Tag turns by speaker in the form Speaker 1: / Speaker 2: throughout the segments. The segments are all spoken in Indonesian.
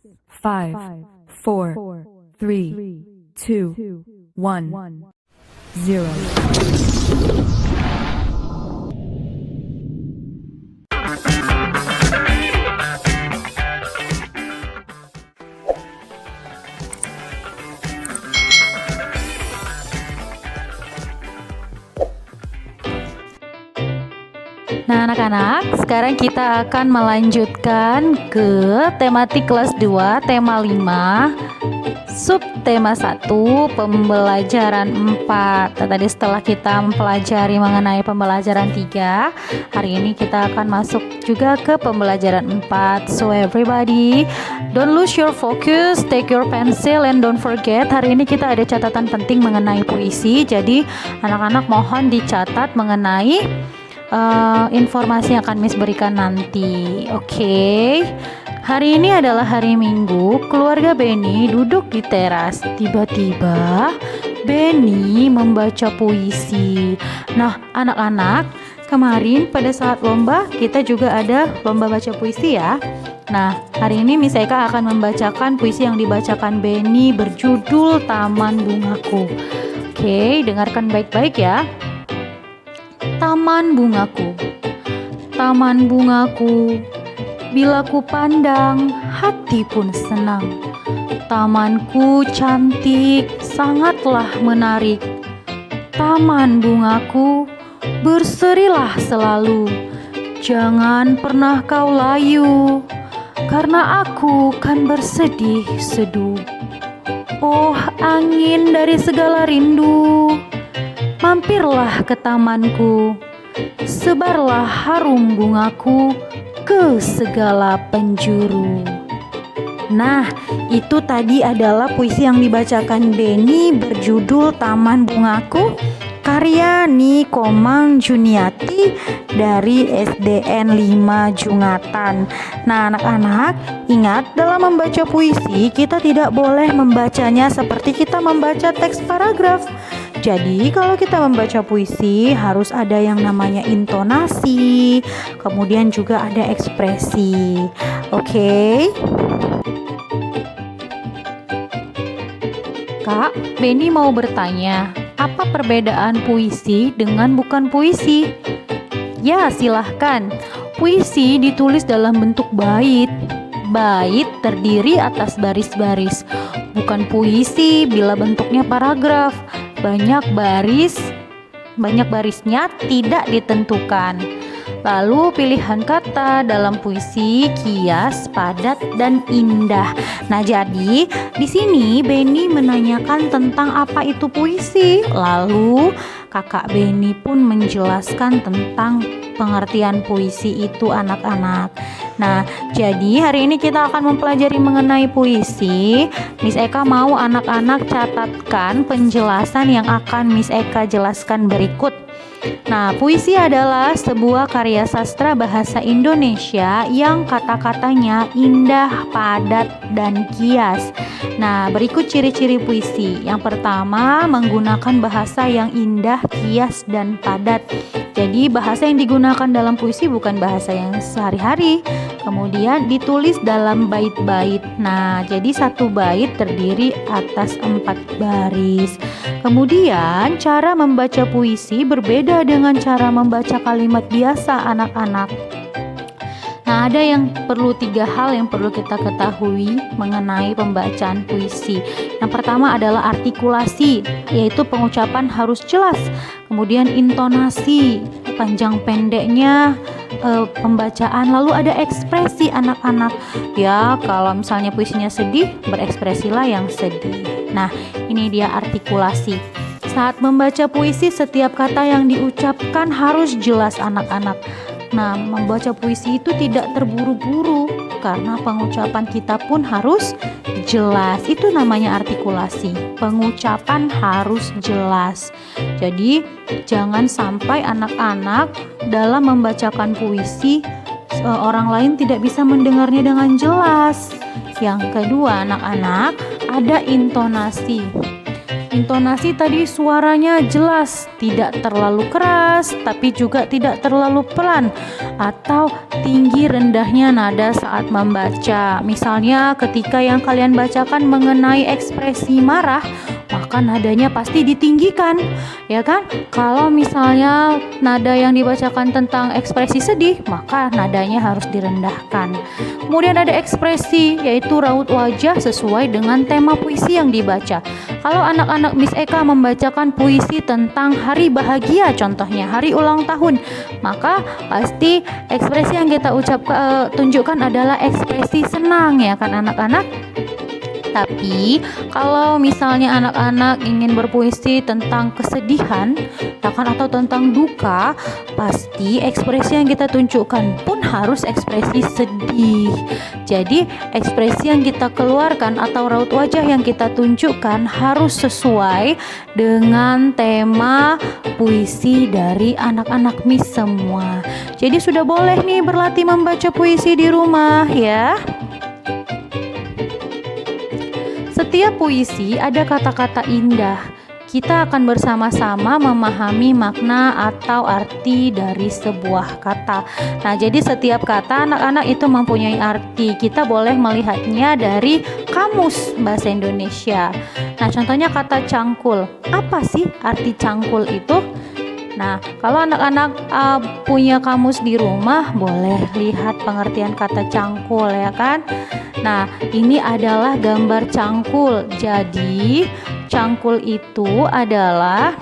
Speaker 1: 5, 4, 3, 2, 1, 0.
Speaker 2: Nah anak-anak, sekarang kita akan melanjutkan ke tematik kelas 2, tema 5, subtema 1, pembelajaran 4. Tadi setelah kita mempelajari mengenai pembelajaran 3, hari ini kita akan masuk juga ke pembelajaran 4. So everybody, don't lose your focus, take your pencil and don't forget, hari ini kita ada catatan penting mengenai puisi. Jadi anak-anak mohon dicatat mengenai informasi yang akan Miss berikan nanti. Oke. Hari ini adalah hari Minggu. Keluarga Benny duduk di teras. Tiba-tiba Benny membaca puisi. Nah, anak-anak, kemarin pada saat lomba kita juga ada lomba baca puisi ya. Nah, hari ini Miss Eka akan membacakan puisi yang dibacakan Benny berjudul Taman Bungaku. Oke, dengarkan baik-baik ya. Taman bungaku, taman bungaku, bila ku pandang hati pun senang. Tamanku cantik, sangatlah menarik. Taman bungaku, berserilah selalu. Jangan pernah kau layu, karena aku kan bersedih seduh. Oh angin dari segala rindu, mampirlah ke tamanku, sebarlah harum bungaku ke segala penjuru. Nah, itu tadi adalah puisi yang dibacakan Benny berjudul Taman Bungaku, karya Ni Komang Juniati dari SDN 5 Jungatan. Nah, anak-anak, ingat dalam membaca puisi kita tidak boleh membacanya seperti kita membaca teks paragraf. Jadi kalau kita membaca puisi harus ada yang namanya intonasi, kemudian juga ada ekspresi. Oke? Kak, Benny mau bertanya, apa perbedaan puisi dengan bukan puisi? Ya, silahkan. Puisi ditulis dalam bentuk bait. Bait terdiri atas baris-baris. Bukan puisi bila bentuknya paragraf. Banyak barisnya tidak ditentukan. Lalu pilihan kata dalam puisi kias, padat, dan indah. Nah, jadi di sini Benny menanyakan tentang apa itu puisi. Lalu kakak Benny pun menjelaskan tentang pengertian puisi itu anak-anak. Nah, jadi hari ini kita akan mempelajari mengenai puisi. Miss Eka mau anak-anak catatkan penjelasan yang akan Miss Eka jelaskan berikut. Nah, puisi adalah sebuah karya sastra bahasa Indonesia yang kata-katanya indah, padat, dan kias. Nah, berikut ciri-ciri puisi. Yang pertama, menggunakan bahasa yang indah, kias, dan padat. Jadi, bahasa yang digunakan dalam puisi bukan bahasa yang sehari-hari. Kemudian ditulis dalam bait-bait. Nah, jadi satu bait terdiri atas 4 baris. Kemudian cara membaca puisi berbeda dengan cara membaca kalimat biasa anak-anak. Nah, ada 3 hal yang perlu kita ketahui mengenai pembacaan puisi. Yang pertama adalah artikulasi, yaitu pengucapan harus jelas. Kemudian intonasi, panjang pendeknya pembacaan. Lalu ada ekspresi anak-anak. Ya, kalau misalnya puisinya sedih, berekspresilah yang sedih. Nah, ini dia artikulasi. Saat membaca puisi, setiap kata yang diucapkan harus jelas anak-anak. Nah, membaca puisi itu tidak terburu-buru karena pengucapan kita pun harus jelas. Itu namanya artikulasi. Pengucapan harus jelas. Jadi, jangan sampai anak-anak dalam membacakan puisi orang lain tidak bisa mendengarnya dengan jelas. Yang kedua, anak-anak, ada intonasi. Intonasi tadi suaranya jelas, tidak terlalu keras, tapi juga tidak terlalu pelan, atau tinggi rendahnya nada saat membaca. Misalnya ketika yang kalian bacakan mengenai ekspresi marah, maka nadanya pasti ditinggikan, ya kan? Kalau misalnya nada yang dibacakan tentang ekspresi sedih, maka nadanya harus direndahkan. Kemudian ada ekspresi, yaitu raut wajah sesuai dengan tema puisi yang dibaca. Kalau anak-anak Miss Eka membacakan puisi tentang hari bahagia, contohnya hari ulang tahun, maka pasti ekspresi yang kita tunjukkan adalah ekspresi senang, ya kan anak-anak? Tapi kalau misalnya anak-anak ingin berpuisi tentang kesedihan, atau tentang duka, pasti ekspresi yang kita tunjukkan pun harus ekspresi sedih. Jadi ekspresi yang kita keluarkan atau raut wajah yang kita tunjukkan harus sesuai dengan tema puisi dari anak-anak Miss semua. Jadi sudah boleh nih berlatih membaca puisi di rumah ya. Setiap puisi ada kata-kata indah. Kita akan bersama-sama memahami makna atau arti dari sebuah kata. Nah, jadi setiap kata anak-anak itu mempunyai arti. Kita boleh melihatnya dari kamus bahasa Indonesia. Nah, contohnya kata cangkul. Apa sih arti cangkul itu? Nah, kalau anak-anak punya kamus di rumah, boleh lihat pengertian kata cangkul, ya kan? Nah, ini adalah gambar cangkul. Jadi, cangkul itu adalah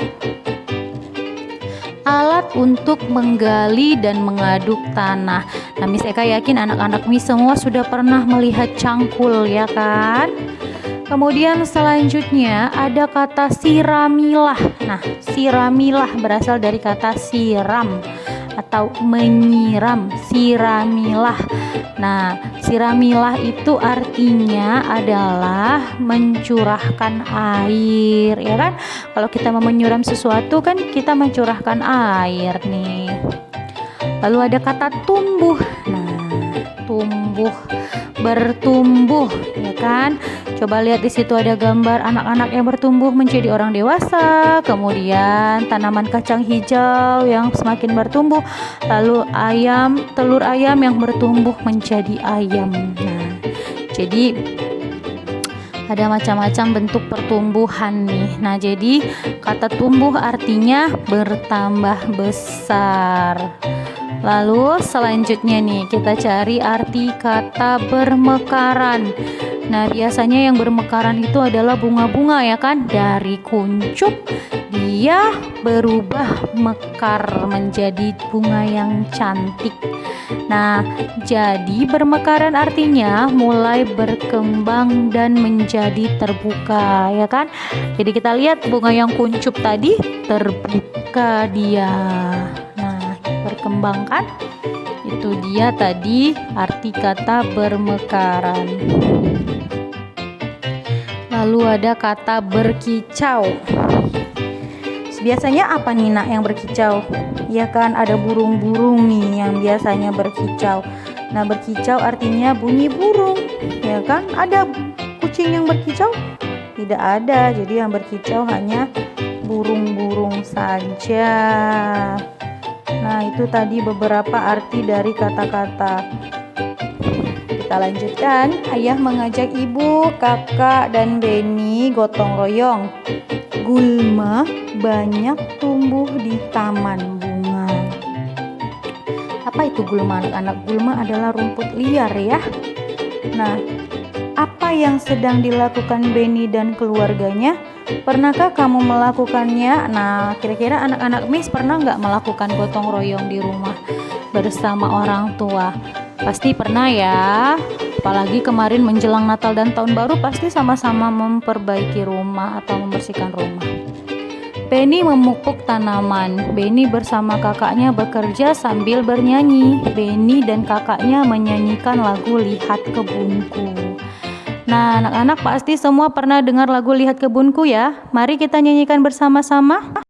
Speaker 2: alat untuk menggali dan mengaduk tanah. Nah, Miss Eka yakin anak-anak Miss semua sudah pernah melihat cangkul, ya kan? Kemudian selanjutnya ada kata siramilah. Nah, siramilah berasal dari kata siram atau menyiram, siramilah. Nah, siramilah itu artinya adalah mencurahkan air, ya kan? Kalau kita mau menyiram sesuatu kan kita mencurahkan air nih. Lalu ada kata tumbuh. Nah, tumbuh, bertumbuh, ya kan? Coba lihat di situ ada gambar anak-anak yang bertumbuh menjadi orang dewasa, kemudian tanaman kacang hijau yang semakin bertumbuh, lalu telur ayam yang bertumbuh menjadi ayam. Nah, jadi ada macam-macam bentuk pertumbuhan nih. Nah, jadi kata tumbuh artinya bertambah besar. Lalu selanjutnya nih kita cari arti kata bermekaran. Nah, biasanya yang bermekaran itu adalah bunga-bunga, ya kan? Dari kuncup dia berubah mekar menjadi bunga yang cantik. Nah, jadi bermekaran artinya mulai berkembang dan menjadi terbuka, ya kan? Jadi kita lihat bunga yang kuncup tadi terbuka dia. Nah, berkembang kan? Itu dia tadi arti kata bermekaran. Lalu ada kata berkicau. Biasanya apa nih nak yang berkicau? Ya kan, ada burung-burung nih yang biasanya berkicau. Nah, berkicau artinya bunyi burung, ya kan? Ada kucing yang berkicau? Tidak ada. Jadi yang berkicau hanya burung-burung saja. Nah, itu tadi beberapa arti dari kata-kata. Kita lanjutkan. Ayah mengajak ibu, kakak, dan Beni gotong royong. Gulma banyak tumbuh di taman bunga. Apa itu gulma anak-anak? Gulma adalah rumput liar ya. Nah, apa yang sedang dilakukan Beni dan keluarganya? Pernahkah kamu melakukannya? Nah, kira-kira anak-anak Miss pernah nggak melakukan gotong royong di rumah bersama orang tua? Pasti pernah ya. Apalagi kemarin menjelang Natal dan Tahun Baru pasti sama-sama memperbaiki rumah atau membersihkan rumah. Beni memupuk tanaman. Beni bersama kakaknya bekerja sambil bernyanyi. Beni dan kakaknya menyanyikan lagu Lihat Kebunku. Nah, anak-anak pasti semua pernah dengar lagu Lihat Kebunku ya. Mari kita nyanyikan bersama-sama.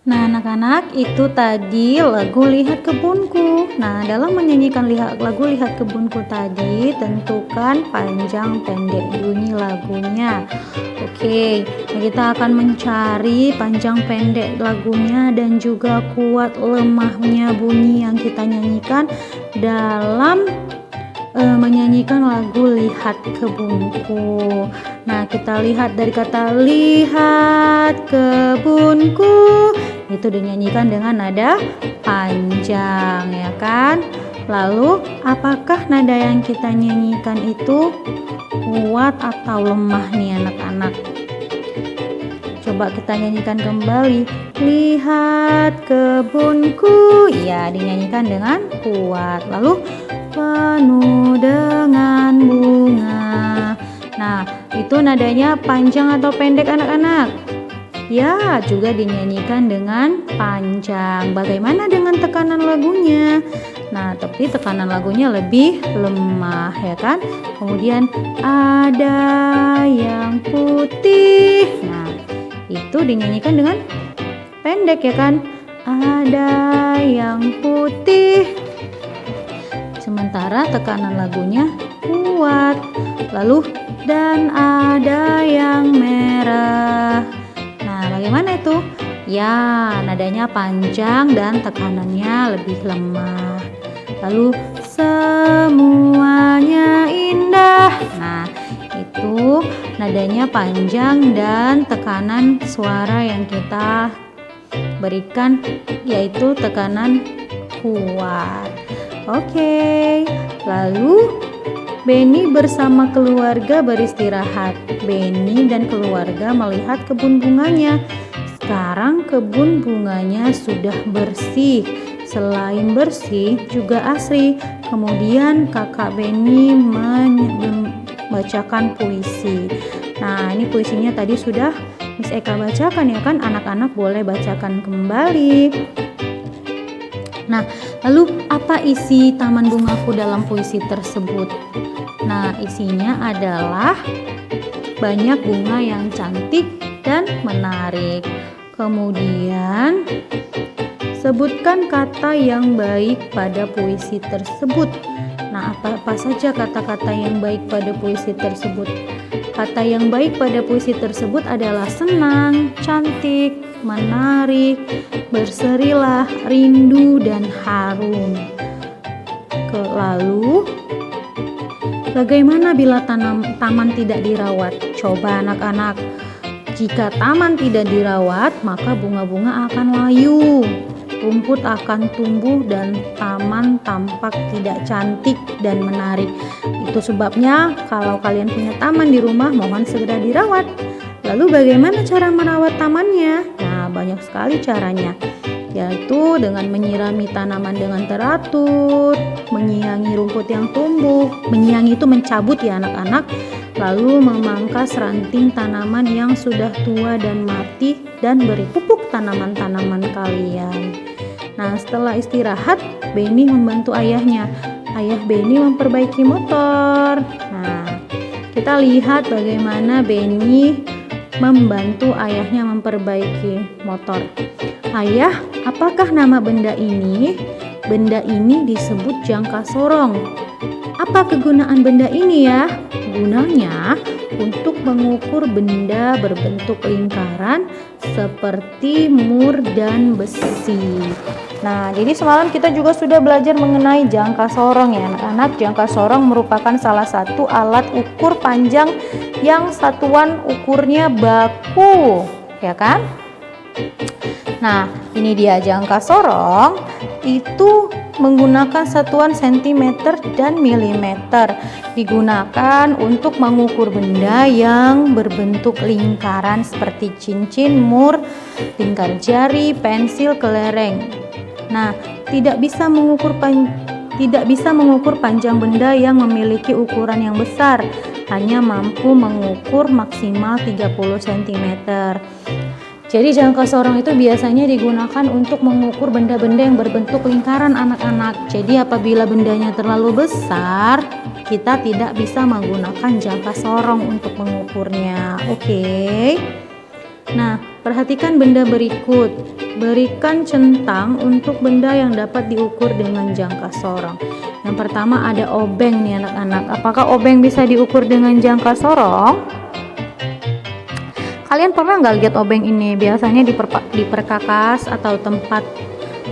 Speaker 2: Nah, anak-anak, itu tadi lagu Lihat Kebunku. Nah, dalam menyanyikan lagu Lihat Kebunku tadi, tentukan panjang pendek bunyi lagunya. Oke, nah kita akan mencari panjang pendek lagunya dan juga kuat lemahnya bunyi yang kita nyanyikan dalam menyanyikan lagu Lihat Kebunku. Nah, kita lihat dari kata lihat kebunku, itu dinyanyikan dengan nada panjang, ya kan? Lalu, apakah nada yang kita nyanyikan itu kuat atau lemah nih anak-anak? Coba kita nyanyikan kembali. Lihat kebunku. Ya, dinyanyikan dengan kuat. Lalu penuh dengan bunga. Nah, itu nadanya panjang atau pendek anak-anak? Ya, juga dinyanyikan dengan panjang. Bagaimana dengan tekanan lagunya? Nah, tapi tekanan lagunya lebih lemah, ya kan? Kemudian ada yang putih. Nah, itu dinyanyikan dengan pendek, ya kan? Ada yang putih. Sementara tekanan lagunya kuat. Lalu dan ada yang merah. Nah, bagaimana itu? Ya, nadanya panjang dan tekanannya lebih lemah. Lalu semuanya indah. Nah, itu nadanya panjang dan tekanan suara yang kita berikan yaitu tekanan kuat. Oke, lalu Benny bersama keluarga beristirahat. Benny dan keluarga melihat kebun bunganya. Sekarang kebun bunganya sudah bersih. Selain bersih, juga asri. Kemudian kakak Benny membacakan puisi. Nah, ini puisinya tadi sudah Miss Eka bacakan, ya kan? Anak-anak boleh bacakan kembali. Nah, lalu apa isi Taman Bungaku dalam puisi tersebut? Nah, isinya adalah banyak bunga yang cantik dan menarik. Kemudian, sebutkan kata yang baik pada puisi tersebut. Nah, apa saja kata-kata yang baik pada puisi tersebut? Kata yang baik pada puisi tersebut adalah senang, cantik, menarik, berserilah, rindu, dan harum. Lalu, bagaimana bila taman tidak dirawat? Coba anak-anak, jika taman tidak dirawat, maka bunga-bunga akan layu, rumput akan tumbuh, dan taman tampak tidak cantik dan menarik. Itu sebabnya kalau kalian punya taman di rumah, mohon segera dirawat. Lalu bagaimana cara merawat tamannya? Nah, banyak sekali caranya, yaitu dengan menyirami tanaman dengan teratur, menyiangi rumput yang tumbuh. Menyiangi itu mencabut ya anak-anak. Lalu memangkas ranting tanaman yang sudah tua dan mati dan beri pupuk tanaman-tanaman kalian. Nah, setelah istirahat, Benny membantu ayahnya. Ayah Benny memperbaiki motor. Nah, kita lihat bagaimana Benny membantu ayahnya memperbaiki motor. Ayah, apakah nama benda ini? Benda ini disebut jangka sorong. Apa kegunaan benda ini ya? Gunanya untuk mengukur benda berbentuk lingkaran seperti mur dan besi. Nah, jadi semalam kita juga sudah belajar mengenai jangka sorong ya anak-anak. Jangka sorong merupakan salah satu alat ukur panjang yang satuan ukurnya baku, ya kan? Nah, ini dia jangka sorong itu menggunakan satuan sentimeter dan milimeter. Digunakan untuk mengukur benda yang berbentuk lingkaran seperti cincin, mur, lingkar jari, pensil, kelereng. Nah, tidak bisa mengukur panjang benda yang memiliki ukuran yang besar, hanya mampu mengukur maksimal 30 cm. Jadi jangka sorong itu biasanya digunakan untuk mengukur benda-benda yang berbentuk lingkaran anak-anak. Jadi apabila bendanya terlalu besar, kita tidak bisa menggunakan jangka sorong untuk mengukurnya. Oke. Nah, perhatikan benda berikut. Berikan centang untuk benda yang dapat diukur dengan jangka sorong. Yang pertama ada obeng nih anak-anak. Apakah obeng bisa diukur dengan jangka sorong? Kalian pernah nggak lihat obeng ini? Biasanya di perkakas atau tempat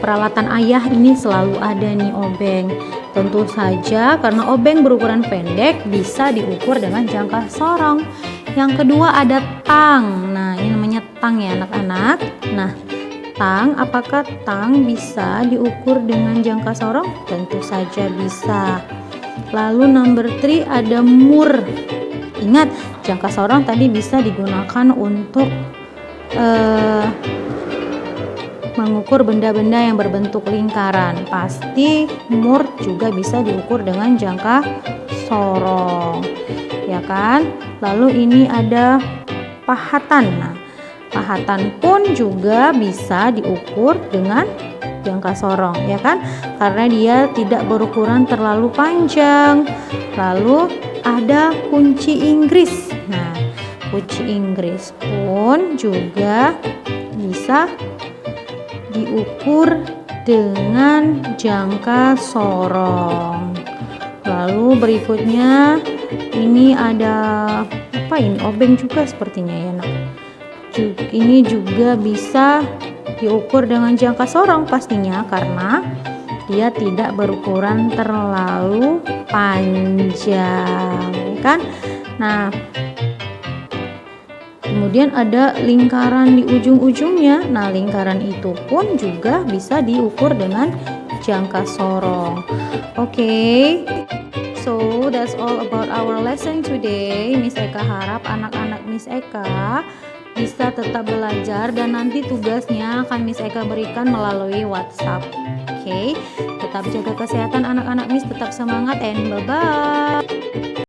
Speaker 2: peralatan ayah ini selalu ada nih obeng. Tentu saja karena obeng berukuran pendek bisa diukur dengan jangka sorong. Yang kedua ada tang. Nah, ini namanya tang ya anak-anak. Nah, tang, apakah tang bisa diukur dengan jangka sorong? Tentu saja bisa. Lalu number 3 ada mur. Ingat, jangka sorong tadi bisa digunakan untuk mengukur benda-benda yang berbentuk lingkaran. Pasti mur juga bisa diukur dengan jangka sorong, ya kan? Lalu ini ada pahatan. Nah, pahatan pun juga bisa diukur dengan jangka sorong, ya kan? Karena dia tidak berukuran terlalu panjang. Lalu ada kunci Inggris. Nah, kunci Inggris pun juga bisa diukur dengan jangka sorong. Lalu berikutnya ini ada apa ini? Obeng juga sepertinya ya, Nak. Ini juga bisa diukur dengan jangka sorong pastinya karena dia tidak berukuran terlalu panjang, kan? Nah, kemudian ada lingkaran di ujung-ujungnya. Nah, lingkaran itu pun juga bisa diukur dengan jangka sorong. Oke. So, that's all about our lesson today. Miss Eka harap anak-anak Miss Eka bisa tetap belajar dan nanti tugasnya akan Miss Eka berikan melalui WhatsApp. Oke. Tetap jaga kesehatan anak-anak Miss, tetap semangat and bye-bye.